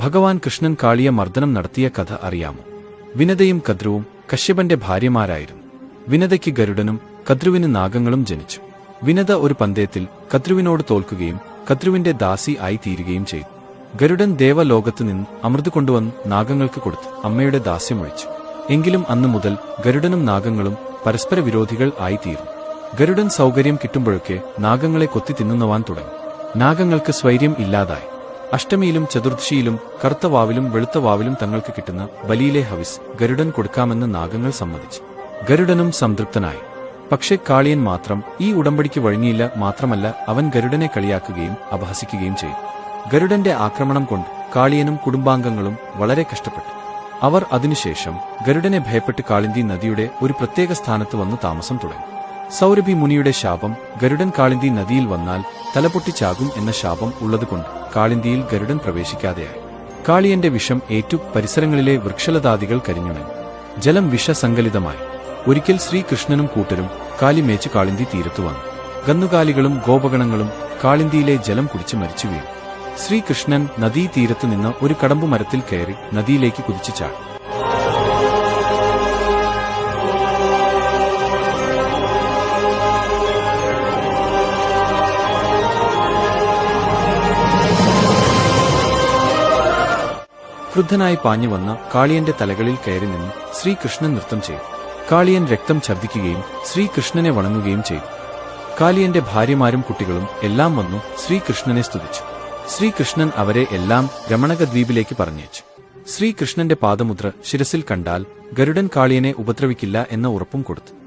ഭഗവാൻ കൃഷ്ണൻ കാളിയ മർദ്ദനം നടത്തിയ കഥ അറിയാമോ? വിനതയും കദ്രുവും കശ്യപന്റെ ഭാര്യമാരായിരുന്നു. വിനതയ്ക്ക് ഗരുഡനും കദ്രുവിന് നാഗങ്ങളും ജനിച്ചു. വിനത ഒരു പന്തയത്തിൽ കദ്രുവിനോട് തോൽക്കുകയും കദ്രുവിന്റെ ദാസി ആയി തീരുകയും ചെയ്തു. ഗരുഡൻ ദേവലോകത്ത് നിന്ന് അമൃത് കൊണ്ടുവന്ന് നാഗങ്ങൾക്ക് കൊടുത്ത് അമ്മയുടെ ദാസ്യമൊഴിച്ചു. എങ്കിലും അന്നു മുതൽ ഗരുഡനും നാഗങ്ങളും പരസ്പര വിരോധികൾ ആയിത്തീർന്നു. ഗരുഡൻ സൗകര്യം കിട്ടുമ്പോഴൊക്കെ നാഗങ്ങളെ കൊത്തി തിന്നുന്നവാൻ തുടങ്ങി. നാഗങ്ങൾക്ക് സ്വൈര്യം ഇല്ലാതായി. അഷ്ടമിയിലും ചതുർദശിയിലും കറുത്ത വാവിലും വെളുത്ത വാവിലും തങ്ങൾക്ക് കിട്ടുന്ന ബലിയിലെ ഹവിസ് ഗരുഡൻ കൊടുക്കാമെന്ന് നാഗങ്ങൾ സമ്മതിച്ചു. ഗരുഡനും സംതൃപ്തനായി. പക്ഷേ കാളിയൻ മാത്രം ഈ ഉടമ്പടിക്ക് വഴങ്ങിയില്ല. മാത്രമല്ല, അവൻ ഗരുഡനെ കളിയാക്കുകയും അപഹസിക്കുകയും ചെയ്തു. ഗരുഡന്റെ ആക്രമണം കൊണ്ട് കാളിയനും കുടുംബാംഗങ്ങളും വളരെ കഷ്ടപ്പെട്ടു. അവർ അതിനുശേഷം ഗരുഡനെ ഭയപ്പെട്ട് കാളിന്തി നദിയുടെ ഒരു പ്രത്യേക സ്ഥാനത്ത് വന്നു താമസം തുടങ്ങി. സൗരഭി മുനിയുടെ ശാപം ഗരുഡൻ കാളിന്തി നദിയിൽ വന്നാൽ തലപൊട്ടിച്ചാകും എന്ന ശാപം ഉള്ളതുകൊണ്ട് കാളിന്തിയിൽ ഗരുഡൻ പ്രവേശിക്കാതെയായി. കാളിയന്റെ വിഷം ഏറ്റു പരിസരങ്ങളിലെ വൃക്ഷലതാദികൾ കരിഞ്ഞുണങ്ങി. ജലം വിഷസങ്കലിതമായി. ഒരിക്കൽ ശ്രീകൃഷ്ണനും കൂട്ടരും കാലി മേച്ച് കാളിന്തി തീരത്തു വന്നു. കന്നുകാലികളും ഗോപഗണങ്ങളും കാളിന്തിയിലെ ജലം കുടിച്ച് മരിച്ചു വീണു. ശ്രീകൃഷ്ണൻ നദീതീരത്തു നിന്ന് ഒരു കടമ്പുമരത്തിൽ കയറി നദിയിലേക്ക് കുതിച്ചു ചാടി. ക്രുദ്ധനായി പാഞ്ഞുവന്ന കാളിയന്റെ തലകളിൽ കയറി നിന്ന് ശ്രീകൃഷ്ണൻ നൃത്തം ചെയ്തു. കാളിയൻ രക്തം ഛർദ്ദിക്കുകയും ശ്രീകൃഷ്ണനെ വണങ്ങുകയും ചെയ്തു. കാളിയന്റെ ഭാര്യമാരും കുട്ടികളും എല്ലാം വന്നു ശ്രീകൃഷ്ണനെ സ്തുതിച്ചു. ശ്രീകൃഷ്ണൻ അവരെ എല്ലാം രമണകദ്വീപിലേക്ക് പറഞ്ഞയച്ചു. ശ്രീകൃഷ്ണന്റെ പാദമുദ്ര ശിരസിൽ കണ്ടാൽ ഗരുഡൻ കാളിയനെ ഉപദ്രവിക്കില്ല എന്ന ഉറപ്പും കൊടുത്തു.